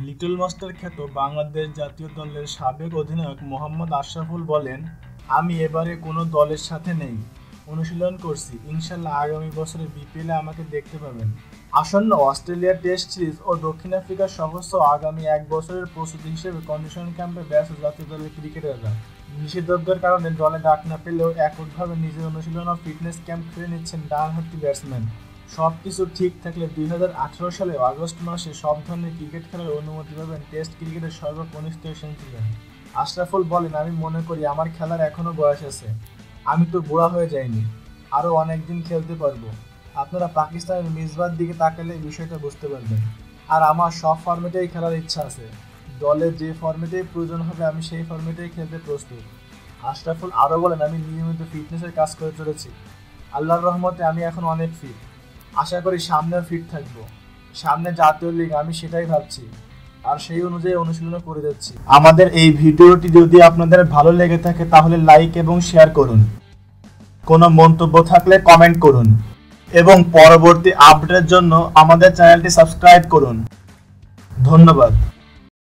Little master খ্যাত বাংলাদেশ জাতীয় দলের সাবেক অধিনায়ক মোহাম্মদ আশরাফুল বলেন, আমি এবারে কোনো দলের সাথে নেই, অনুশীলন করছি, ইনশাল্লাহ আগামী বছরে বিপিএলে আমাকে দেখতে পাবেন। আসন্ন অস্ট্রেলিয়ার টেস্ট সিরিজ ও দক্ষিণ আফ্রিকার সহস্র আগামী এক বছরের প্রস্তুতি হিসেবে কন্ডিশন ক্যাম্পে ব্যস্ত জাতীয় দলের ক্রিকেটাররা। নিষেধাজ্ঞার কারণে দলে ডাক না পেলেও এককভাবে নিজের অনুশীলন ও ফিটনেস ক্যাম্প ফিরে নিচ্ছেন ডানহাতি ব্যাটসম্যান। সব কিছু ঠিক থাকলে 2018 সালে আগস্ট মাসে সব ধরনের ক্রিকেট খেলার অনুমতি পাবেন টেস্ট ক্রিকেটের সর্বকনিষ্ঠ সেঞ্চুরিয়ান। আশরাফুল বলেন, আমি মনে করি আমার খেলার এখনও বয়স আছে, আমি তো বুড়া হয়ে যাইনি, আরও অনেক দিন খেলতে পারবো। আপনারা পাকিস্তানের মিসবার দিকে তাকালে বিষয়টা বুঝতে পারবেন। আর আমার সব ফরম্যাটেই খেলার ইচ্ছা আছে, দলে যে ফরম্যাটেই প্রয়োজন হবে আমি সেই ফরম্যাটেই খেলতে প্রস্তুত। আশরাফুল আরও বলেন, আমি নিয়মিত ফিটনেসের কাজ করে চলেছি, আল্লাহর রহমতে আমি এখন অনেক ফিট, আশা করি সামনেও ফিট থাকবো। সামনে জাতীয় লিগ, আমি সেটাই ভাবছি, আর সেই অনুযায়ী অনুশীলন করে যাচ্ছি। আমাদের এই ভিডিওটি যদি আপনাদের ভালো লেগে থাকে তাহলে লাইক এবং শেয়ার করুন, কোনো মন্তব্য থাকলে কমেন্ট করুন এবং পরবর্তী আপডেটের জন্য আমাদের চ্যানেলটি সাবস্ক্রাইব করুন। ধন্যবাদ।